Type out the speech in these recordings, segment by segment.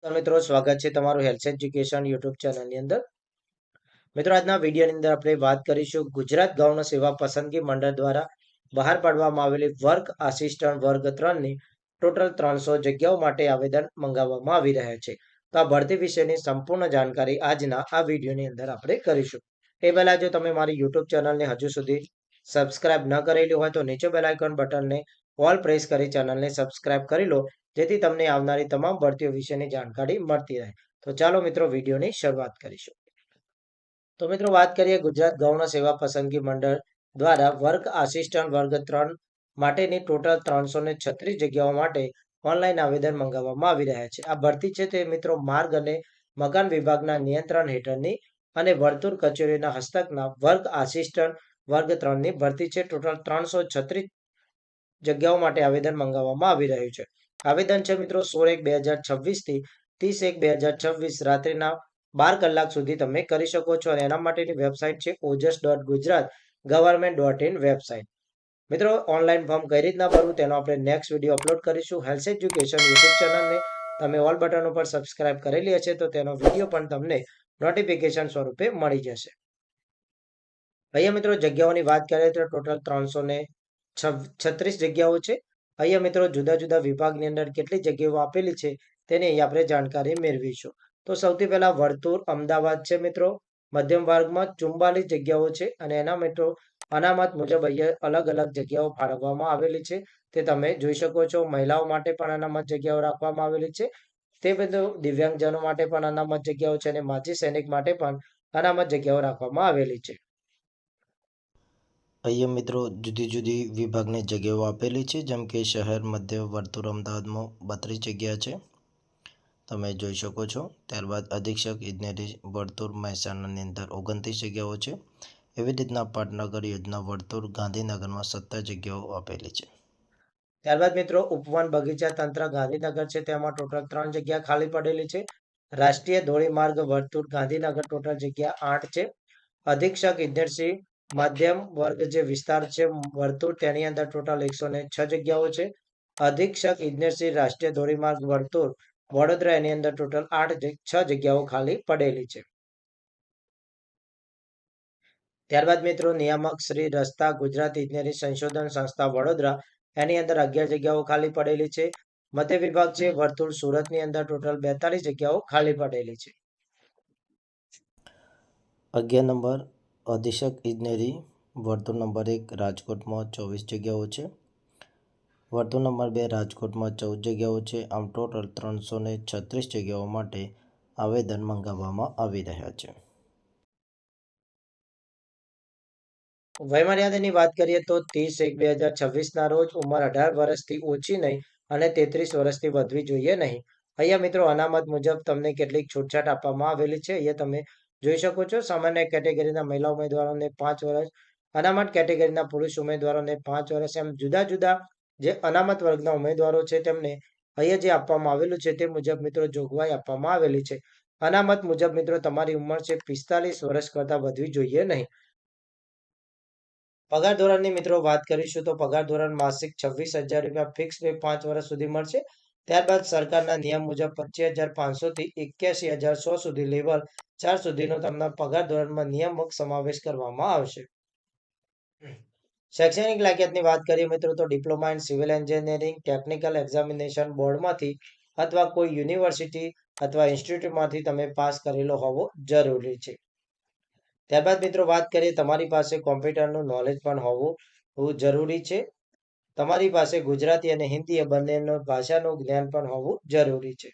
તો મિત્રો સ્વાગત છે તમારું હેલ્થ એજ્યુકેશન યુટ્યુબ ચેનલની અંદર. મિત્રો આજના વિડીયોની અંદર આપણે વાત કરીશું ગુજરાત ગૌણ સેવા પસંદગી મંડળ દ્વારા બહાર પાડવામાં આવેલી વર્ક આસિસ્ટન્ટ વર્ગ 3ની ટોટલ 300 જગ્યાઓ માટે આવેદન મંગાવવામાં આવી રહ્યા છે. તો આ ભરતી વિશેની સંપૂર્ણ જાણકારી આજના આ વિડીયોની અંદર આપણે કરીશું. એ પહેલા જો તમે મારી યુટ્યુબ ચેનલને હજુ સુધી સબસ્ક્રાઇબ ન કરેલી હોય તો નીચે બેલ આઇકન બટનને ઓલ પ્રેસ કરી ચેનલને સબસ્ક્રાઇબ કરી લો, જેથી તમને આવનારી તમામ ભરતીઓ વિશેની જાણકારી મળતી રહે. તો ચાલો મિત્રો વિડીયોની શરૂઆત કરીશું. તો મિત્રો વાત કરીએ ગુજરાત ગૌણ સેવા પસંદગી મંડળ દ્વારા વર્ક આસિસ્ટન્ટ વર્ગ 3 માટેની ટોટલ 336 જગ્યાઓ માટે ઓનલાઈન આવેદન મંગાવવામાં આવી રહ્યા છે. આ ભરતી છે તે મિત્રો માર્ગ અને મકાન વિભાગના નિયંત્રણ હેઠળની અને વર્તુળ કચેરીના હસ્તકના વર્ક આસિસ્ટન્ટ વર્ગ 3ની ભરતી છે. ટોટલ 336 જગ્યાઓ માટે આવેદન મંગાવવામાં આવી રહ્યું છે. આવેદન છે મિત્રો 16/1/2026 થી 30/1/2026 રાત્રિના 12 કલાક સુધી તમે કરી શકો છો અને એના માટેની વેબસાઇટ છે ojas.gujarat.government.in વેબસાઇટ. મિત્રો ઓનલાઈન ફોર્મ કઈ રીતના ભરવું તેનો આપણે નેક્સ્ટ વિડીયો અપલોડ કરીશું. હેલ્થ એજ્યુકેશન યુટ્યુબ ચેનલને તમે ઓલ બટન ઉપર સબસ્ક્રાઇબ કરેલી હશે તો તેનો વિડીયો પણ તમને નોટિફિકેશન સ્વરૂપે મળી જશે. અહીંયા મિત્રો જગ્યાઓની વાત કરીએ તો ટોટલ 336 જગ્યાઓ છે. અહીંયા મિત્રો જુદા જુદા વિભાગની અંદર કેટલી જગ્યાઓ આપેલી છે તેની અહીંયા આપણે જાણકારી મેળવીશું. તો સૌથી પહેલા વર્તુળ અમદાવાદ છે મિત્રો. મધ્યમ વર્ગમાં 44 જગ્યાઓ છે અને એના મિત્રો અનામત મુજબ અહીંયા અલગ અલગ જગ્યાઓ ફાળવવામાં આવેલી છે, તે તમે જોઈ શકો છો. મહિલાઓ માટે પણ અનામત જગ્યાઓ રાખવામાં આવેલી છે. તે બધું દિવ્યાંગજનો માટે પણ અનામત જગ્યાઓ છે અને માજી સૈનિક માટે પણ અનામત જગ્યાઓ રાખવામાં આવેલી છે. અહીંયા મિત્રો જુદી જુદી વિભાગની જગ્યાઓ આપેલી છે, જેમ કે શહેર મધ્ય વર્તુળ અમદાવાદમાં 32 જગ્યા છે, તમે જોઈ શકો છો. ત્યારબાદ અધિક્ષક ઇજનેરી વર્તુળ મહેસાણાની અંદર 29 જગ્યાઓ છે. એવી રીતના પાટનગર યોજના વર્તુળ ગાંધીનગરમાં 17 જગ્યાઓ આપેલી છે. ત્યારબાદ મિત્રો ઉપવન બગીચા તંત્ર ગાંધીનગર છે, તેમાં ટોટલ 3 જગ્યા ખાલી પડેલી છે. રાષ્ટ્રીય ધોરીમાર્ગ વર્તુળ ગાંધીનગર ટોટલ જગ્યા 8 છે. અધિક્ષક ઇજનેરસિંહ મધ્યમ વર્ગ જે વિસ્તાર છે વર્તુળ, તેની અંદર ટોટલ 106 જગ્યાઓ છે. અધિક્ષક ઇજનેરસિંહ રાષ્ટ્રીય ધોરીમાર્ગ વર્તુળ વડોદરા, એની અંદર ટોટલ 6 જગ્યાઓ ખાલી પડેલી છે. ત્યારબાદ મિત્રો નિયામક શ્રી રસ્તા ગુજરાત ઇજનેરી સંશોધન સંસ્થા વડોદરા, એની અંદર 11 જગ્યાઓ ખાલી પડેલી છે. મધ્ય વિભાગ છે વર્તુળ સુરતની અંદર ટોટલ 42 જગ્યાઓ ખાલી પડેલી છે. 11 નંબર અધિક્ષક ઇજનેરી વર્તુળ નંબર 1 રાજકોટમાં 24 જગ્યાઓ છે. વર્તુળ નંબર 2 રાજકોટમાં 14 જગ્યાઓ છે. આમ ટોટલ 336 જગ્યાઓ માટે આવેદન મંગાવવામાં આવી રહ્યા છે. વયમર્યાદાની વાત કરીએ તો 30/1/2026 રોજ ઉંમર 18 વર્ષથી ઓછી નહીં અને 33 વર્ષથી વધવી જોઈએ નહીં. અહીંયા મિત્રો અનામત મુજબ તમને કેટલીક છૂટછાટ આપવામાં આવેલી છે, અહીંયા તમે જોઈ શકો છો. સામાન્ય કેટેગરીના મહિલા ઉમેદવારોને 5 વર્ષ, અનામત કેટેગરીના પુરુષ ઉમેદવારોને 5 વર્ષ, એમ જુદા જુદા જે અનામત વર્ગના ઉમેદવારો છે તેમને અહીંયા જે આપવામાં આવેલું છે તે મુજબ મિત્રો જોગવાઈ આપવામાં આવેલી છે. અનામત મુજબ મિત્રો તમારી ઉંમર છે 45 વર્ષ કરતાં વધવી જોઈએ નહીં. પગાર ધોરણની મિત્રો વાત કરીશું તો પગાર ધોરણ માસિક 26,000 રૂપિયા ફિક્સ પે 5 વર્ષ સુધી મળશે. ત્યારબાદ સરકારના નિયમ મુજબ 25,500 થી 81,100 સુધી લેવલ 4 સુધીનો તમને પગાર ધોરણમાં નિયામક સમાવેશ કરવામાં આવશે. શૈક્ષણિક લાયકાતની વાત કરીએ મિત્રો તો diploma in civil engineering technical examination બોર્ડમાંથી અથવા કોઈ યુનિવર્સિટી અથવા ઇન્સ્ટિટ્યૂટમાંથી તમે પાસ કરેલો હોવો જરૂરી છે. ત્યારબાદ મિત્રો વાત કરીએ તમારી પાસે કોમ્પ્યુટરનું નોલેજ પણ હોવું જરૂરી છે. તમારી પાસે ગુજરાતી અને હિન્દી એ બંનેનો ભાષાનું જ્ઞાન પણ હોવું જરૂરી છે.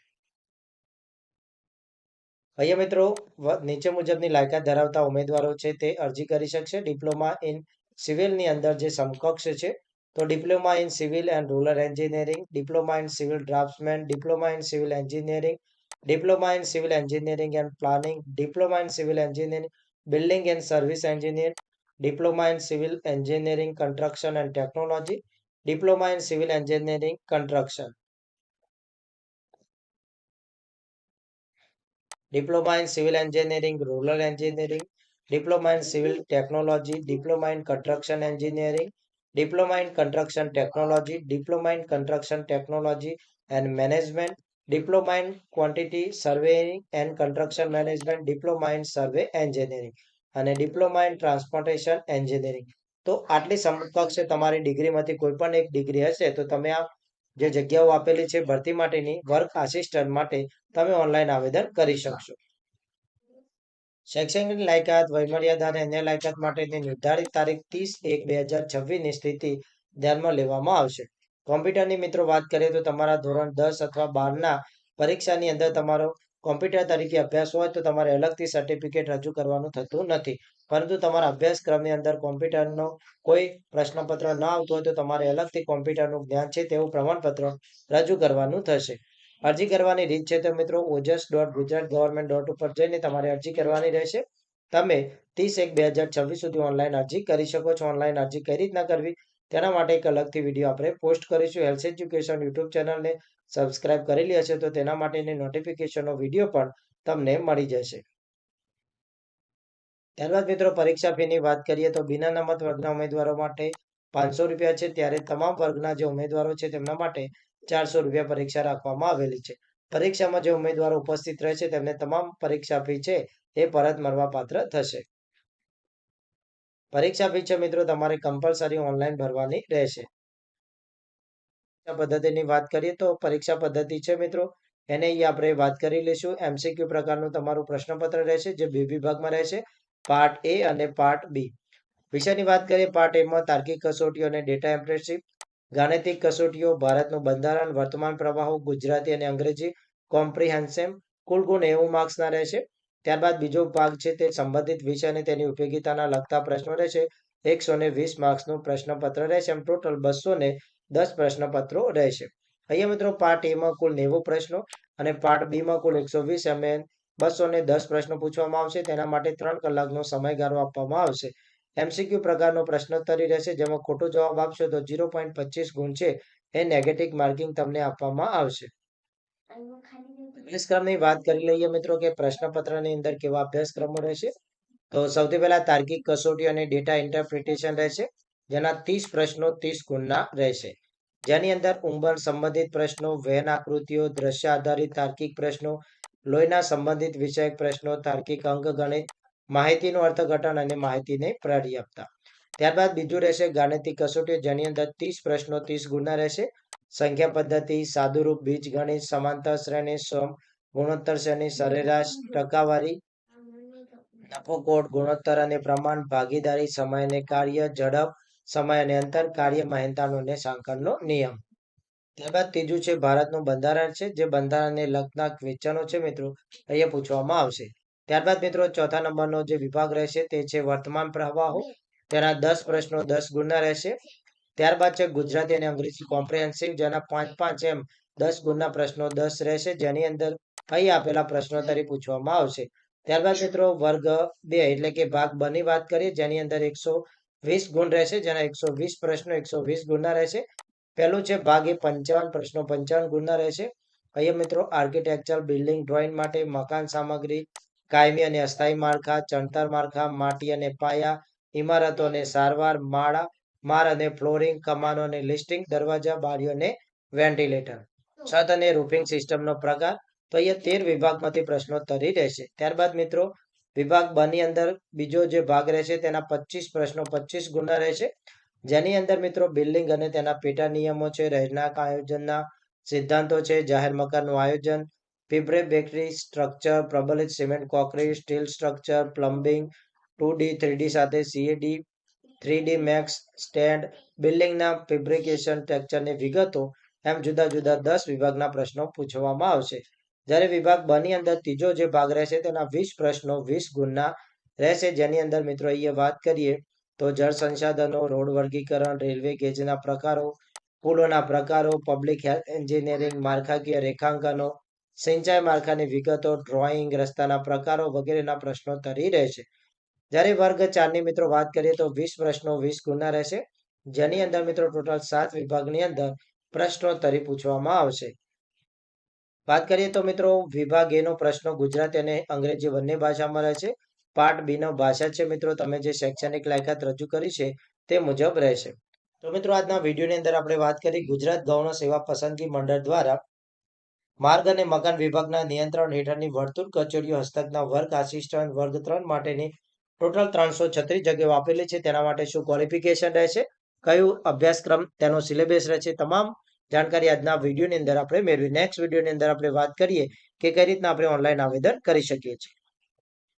અહીંયા મિત્રો નીચે મુજબની લાયકાત ધરાવતા ઉમેદવારો છે તે અરજી કરી શકશે. ડિપ્લોમા ઇન સિવિલની અંદર જે સમકક્ષ છે તો diploma in civil and rural engineering, diploma in civil draftsman, diploma in civil engineering, diploma in civil engineering and planning, diploma in civil engineering building and service engineer, diploma in civil engineering construction and technology, diploma in civil engineering construction, diploma in civil engineering rural engineering, diploma in civil technology, diploma in construction engineering, diploma in construction technology, diploma in construction technology and management, diploma in quantity સર્વેઇંગ and construction management, diploma in survey engineering અને diploma in transportation engineering. તો આટલી સમકક્ષ તમારી ડિગ્રીમાંથી કોઈ પણ એક degree હશે તો તમે આ જે જગ્યાઓ આપેલી છે ભરતી માટેની વર્ક આસિસ્ટન્ટ માટે તમે ઓનલાઈન આવેદન કરી શકશો. શૈક્ષણિક લાયકાત, વયમર્યાદા અને અન્ય લાયકાત માટેની નિર્ધારિત તારીખ 30/1/2026 ની સ્થિતિ ધ્યાનમાં લેવામાં આવશે. કોમ્પ્યુટરની મિત્રો વાત કરીએ તો તમારા ધોરણ 10 અથવા 12ના પરીક્ષાની અંદર તમારો કોમ્પ્યુટર તરીકે અભ્યાસ હોય તો તમારે અલગથી સર્ટિફિકેટ રજૂ કરવાનું થતું નથી. પરંતુ તમારા અભ્યાસક્રમની અંદર કોમ્પ્યુટરનો કોઈ પ્રશ્નપત્ર ન આવતું હોય તો તમારે અલગથી કોમ્પ્યુટરનું જ્ઞાન છે તેવું પ્રમાણપત્ર રજૂ કરવાનું થશે. અરજી કરવાની રીત છે તો મિત્રો ojas.gujaratgovernment.in ઉપર જઈને તમારે અરજી કરવાની રહેશે. તમે 30/1/2026 સુધી ઓનલાઈન અરજી કરી શકો છો. ઓનલાઈન અરજી કઈ રીતના કરવી તેના માટે એક અલગથી વિડીયો આપણે પોસ્ટ કરીશું. હેલ્થ એજ્યુકેશન યુટ્યુબ ચેનલને સબસ્ક્રાઇબ કરેલી હશે તો તેના માટેની નોટિફિકેશનનો વિડીયો પણ તમને મળી જશે. ત્યારબાદ મિત્રો પરીક્ષા ફીની વાત કરીએ તો બિન અનામત વર્ગના ઉમેદવારો માટે 500 રૂપિયા છે, ત્યારે તમામ વર્ગના જે ઉમેદવારો છે તેમના માટે 400 રૂપિયા પરીક્ષા રાખવામાં આવેલી છે. પરીક્ષામાં જે ઉમેદવારો ઉપસ્થિત રહેશે તેમને તમામ પરીક્ષા ફી છે એ પરત મળવાપાત્ર થશે. પરીક્ષા ફી છે મિત્રો તમારે કમ્પલસરી ઓનલાઈન ભરવાની રહેશે. પદ્ધતિની વાત કરીએ તો પરીક્ષા પદ્ધતિ છે મિત્રો એને અહીંયા આપણે વાત કરી લઈશું. MCQ પ્રકારનું તમારું પ્રશ્નપત્ર રહેશે જે બે વિભાગમાં રહેશે, પાર્ટ એ અને પાર્ટ બી. વિષયની વાત કરીએ પાર્ટ એમાં તાર્કિક કસોટીઓ અને ડેટા એમ્પ્રેશિપ, ગાણિતિક કસોટીઓ, ભારતનું બંધારણ, વર્તમાન પ્રવાહો, ગુજરાતી અને અંગ્રેજી કોમ્પ્રિહેન્શન, કુલ ગુણ 90 માર્ક્સના રહેશે. ત્યારબાદ બીજો ભાગ છે તે સંબંધિત વિષય અને તેની ઉપયોગિતાના લગતા પ્રશ્નો રહેશે. 120 માર્ક્સનું પ્રશ્નપત્ર રહેશે. એમ ટોટલ 210 પ્રશ્નપત્રો રહેશે. અહીંયા મિત્રો પાર્ટ એમાં કુલ 90 પ્રશ્નો અને પાર્ટ બીમાં કુલ 120 એમ 210 પ્રશ્નો પૂછવામાં આવશે. તેના માટે 3 કલાકનો સમયગાળો આપવામાં આવશે. MCQ પ્રકારનો પ્રશ્નોત્તરી રહેશે જેમાં ખોટો જવાબ આપશો તો 0.25 ગુણ છે એ નેગેટિવ માર્કિંગ તમને આપવામાં આવશે. અભ્યાસક્રમની વાત કરી લઈએ મિત્રો કે પ્રશ્નપત્રની અંદર કેવા અભ્યાસક્રમો રહેશે. તો સૌથી પહેલા તાર્કિક કસોટી અને ડેટા ઇન્ટરપ્રિટેશન રહેશે જેના 30 પ્રશ્નો 30 ગુણના રહેશે. જેની અંદર ઉંમર સંબંધિત પ્રશ્નો, વેન આકૃતિઓ, દ્રશ્ય આધારિત તાર્કિક પ્રશ્નો, લોહીના સંબંધિત વિષયક પ્રશ્નો, તાર્કિક અંકગણિત, માહિતીનું અર્થઘટન અને માહિતીની પર્યાપ્તતા. ત્યારબાદ બીજું રહેશે ગાણિતિક કસોટીઓ જેની અંદર 30 પ્રશ્નો 30 ગુણના રહેશે. સંખ્યા પદ્ધતિ, સાદુરૂપ, બીજગણિત, સમાંતર શ્રેણી, સમ, ગુણોત્તર શ્રેણી, સરેરાશ, ટકાવારી, નફો કોડ, ગુણોત્તર અને પ્રમાણ, ભાગીદારી, સમય અને કાર્ય, ઝડપ, સમય અને અંતર, કાર્ય મહેનતાણુ અને સાંકળનો નિયમ. ત્યારબાદ ત્રીજું છે ભારતનું બંધારણ છે જે બંધારણને લગતા ક્વેશ્ચનો છે મિત્રો અહીંયા પૂછવામાં આવશે. ત્યારબાદ મિત્રો ચોથા નંબરનો જે વિભાગ રહેશે તે છે વર્તમાન પ્રવાહો, તેના 10 પ્રશ્નો 10 ગુણના રહેશે. ત્યારબાદ છે ગુજરાતી અને અંગ્રેજી કોમ્પ્રિહેન્સિવ જેના 5 એમ 10 ગુણના પ્રશ્નો 10 રહેશે જેની અંદર અહીં આપેલા પ્રશ્નોત્તરી પૂછવામાં આવશે. ત્યારબાદ મિત્રો વર્ગ 2 એટલે કે ભાગ બ ની વાત કરીએ જેની અંદર 120 ગુણ રહેશે જેના 120 પ્રશ્નો 120 ગુણના રહેશે. પહેલું છે ભાગ એ 55 પ્રશ્નો 55 ગુણના રહેશે. અહીંયા મિત્રો આર્કિટેક્ચર, બિલ્ડિંગ ડ્રોઈંગ માટે, મકાન સામગ્રી, કાયમી અને અસ્થાયી માળખા, ચણતર માળખા, માટી અને પાયા, ઇમારતો અને સારવાર, માળ અને ફ્લોરિંગ, કમાનો અને લિસ્ટિંગ, દરવાજા, બારીઓ અને વેન્ટિલેટર, છત અને રૂફિંગ સિસ્ટમનો પ્રકાર. તો અહીંયા 13 વિભાગમાંથી પ્રશ્નોત્તરી રહેશે. ત્યારબાદ મિત્રો વિભાગ બ ની અંદર બીજો જે ભાગ રહેશે તેના 25 પ્રશ્નો 25 ગુણના રહેશે જેની અંદર મિત્રો બિલ્ડિંગ અને તેના પેટા નિયમો છે, રહેણાંક આયોજનના સિદ્ધાંતો છે, જાહેર મકાનનું આયોજન, પ્રિફેબ્રિકેટેડ સ્ટ્રક્ચર, પ્રબલિત cement concrete, steel structure, plumbing, 2D 3D સાથે CAD, 3D મેક્સ સ્ટેન્ડ, બિલ્ડિંગના ફેબ્રિકેશન ટેક્સચરની વિગતો એમ જુદા જુદા 10 વિભાગના પ્રશ્નો પૂછવામાં આવશે. જ્યારે વિભાગ બ ની અંદર ત્રીજો જે ભાગ રહેશે તેના 20 પ્રશ્નો 20 ગુણના રહેશે જેની અંદર મિત્રો અહીંયા વાત કરીએ તો જળ સંસાધનો, રોડ વર્ગીકરણ, રેલવે ગેજના પ્રકારો, પુલોના પ્રકારો, પબ્લિક હેલ્થ એન્જિનિયરિંગ, માળખાકીય રેખાંકનો, સિંચાઈ માળખાની વિગતો, ડ્રોઈંગ, રસ્તાના પ્રકારો વગેરેના પ્રશ્નોત્તરી રહેશે. જ્યારે વર્ગ 4 ની મિત્રો વાત કરીએ તો 20 પ્રશ્નો 20 ગુણના રહેશે જેની અંદર મિત્રો ટોટલ 7 વિભાગની અંદર પ્રશ્નોત્તરી પૂછવામાં આવશે. વાત કરીએ તો મિત્રો વિભાગ એ નો પ્રશ્નો ગુજરાતી અને અંગ્રેજી બંને ભાષામાં રહેશે. પાર્ટ બી નો ભાષા છે મિત્રો તમે જે શૈક્ષણિક લાયકાત રજૂ કરી છે તે મુજબ રહેશે. તો મિત્રો આજના વિડીયોની અંદર આપણે વાત કરી ગુજરાત ગૌણ સેવા પસંદગી મંડળ દ્વારા માર્ગ અને મકાન વિભાગના નિયંત્રણ હેઠળની વર્તુળ કચેરીઓ હસ્તકના વર્ક આસિસ્ટન્ટ વર્ગ 3 માટેની ટોટલ 336 જગ્યાઓ આપેલી છે. તેના માટે શું ક્વોલિફિકેશન રહેશે, કયું અભ્યાસક્રમ, તેનો સિલેબસ રહેશે, તમામ જાણકારી આજના વિડીયોની અંદર આપણે મેળવી. નેક્સ્ટ વિડીયોની અંદર આપણે વાત કરીએ કે કઈ રીતના આપણે ઓનલાઈન આવેદન કરી શકીએ છીએ.